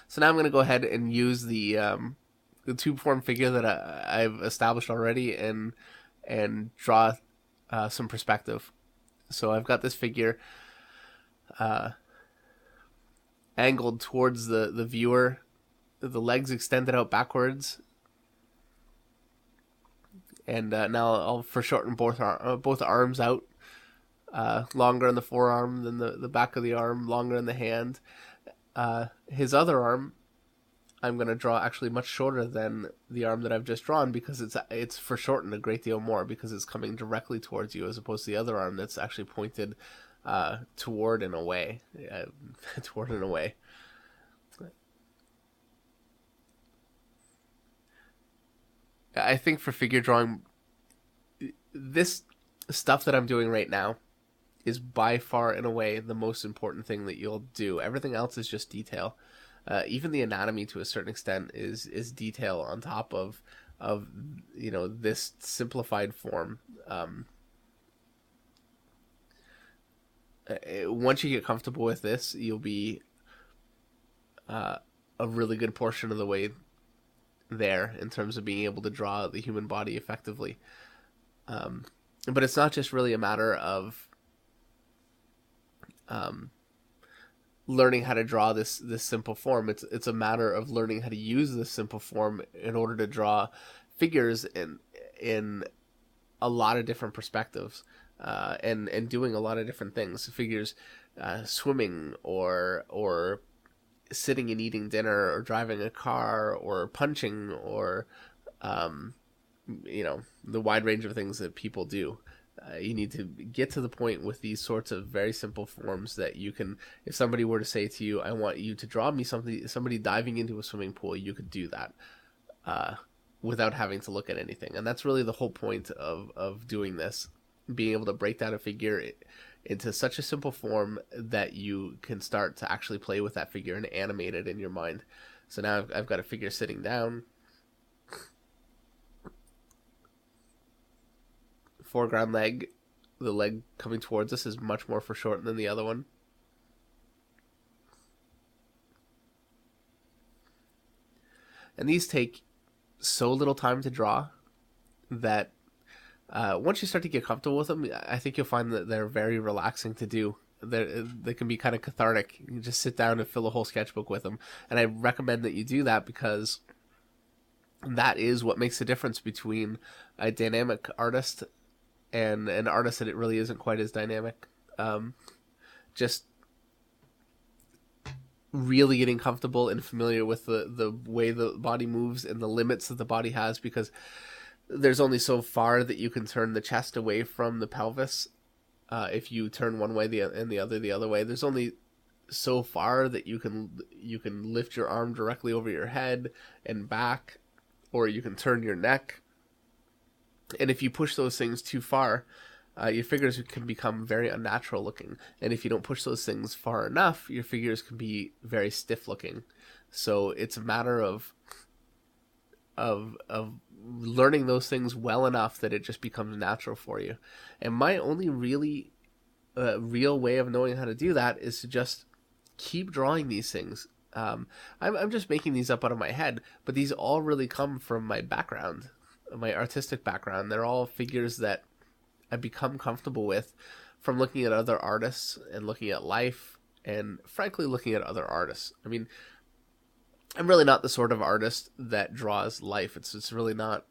So now I'm going to go ahead and use the tube form figure that I've established already and draw some perspective. So I've got this figure uh, angled towards the viewer, the legs extended out backwards, and now I'll foreshorten both arms out, longer in the forearm than the back of the arm, longer in the hand. His other arm, I'm going to draw actually much shorter than the arm that I've just drawn because it's foreshortened a great deal more because it's coming directly towards you as opposed to the other arm that's actually pointed toward and away. Toward and away. I think for figure drawing, this stuff that I'm doing right now is by far in a way the most important thing that you'll do. Everything else is just detail. Even the anatomy to a certain extent is detail on top of this simplified form. Once you get comfortable with this, you'll be a really good portion of the way there in terms of being able to draw the human body effectively. But it's not just really a matter of learning how to draw this simple form. It's a matter of learning how to use this simple form in order to draw figures in a lot of different perspectives, and doing a lot of different things. Figures swimming or sitting and eating dinner or driving a car or punching or the wide range of things that people do. You need to get to the point with these sorts of very simple forms that you can, if somebody were to say to you, I want you to draw me somebody diving into a swimming pool, you could do that without having to look at anything. And that's really the whole point of doing this, being able to break down a figure into such a simple form that you can start to actually play with that figure and animate it in your mind. So now I've got a figure sitting down. Foreground leg, the leg coming towards us is much more foreshortened than the other one. And these take so little time to draw that once you start to get comfortable with them, I think you'll find that they're very relaxing to do. They can be kind of cathartic. You can just sit down and fill a whole sketchbook with them. And I recommend that you do that because that is what makes the difference between a dynamic artist and an artist that it really isn't quite as dynamic. Just really getting comfortable and familiar with the way the body moves and the limits that the body has, because there's only so far that you can turn the chest away from the pelvis. If you turn one way and the other way, there's only so far that you can lift your arm directly over your head and back, or you can turn your neck. And if you push those things too far, your figures can become very unnatural looking. And if you don't push those things far enough, your figures can be very stiff looking. So it's a matter of learning those things well enough that it just becomes natural for you. And my only really real way of knowing how to do that is to just keep drawing these things. I'm just making these up out of my head, but these all really come from my background, my artistic background. They're all figures that I've become comfortable with from looking at other artists and looking at life and frankly looking at other artists. I mean, I'm really not the sort of artist that draws life. It's really not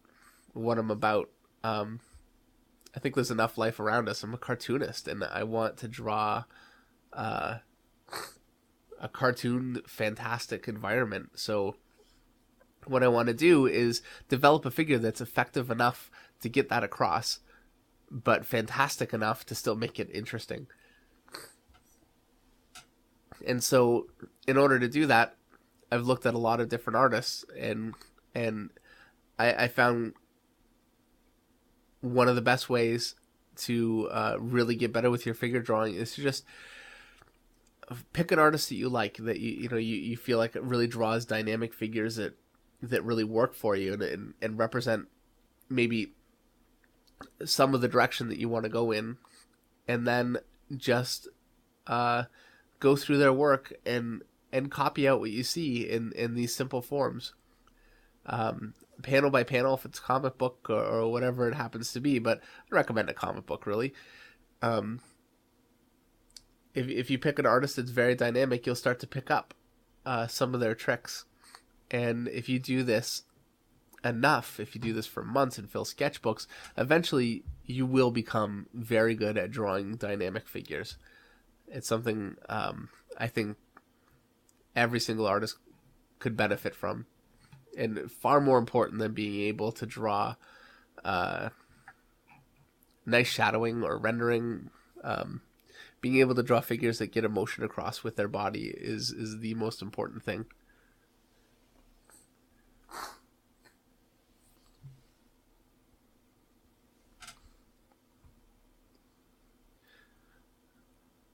what I'm about. I think there's enough life around us. I'm a cartoonist, and I want to draw a cartoon fantastic environment. So what I want to do is develop a figure that's effective enough to get that across, but fantastic enough to still make it interesting. And so in order to do that, I've looked at a lot of different artists, and I found one of the best ways to really get better with your figure drawing is to just pick an artist that you like, that you feel like it really draws dynamic figures that really work for you and represent maybe some of the direction that you want to go in, and then just go through their work and and copy out what you see in these simple forms, panel by panel, if it's a comic book or whatever it happens to be. But I recommend a comic book, really. If you pick an artist that's very dynamic, you'll start to pick up some of their tricks. And if you do this enough, if you do this for months and fill sketchbooks, eventually you will become very good at drawing dynamic figures. It's something I think every single artist could benefit from, and far more important than being able to draw nice shadowing or rendering. Being able to draw figures that get emotion across with their body is the most important thing.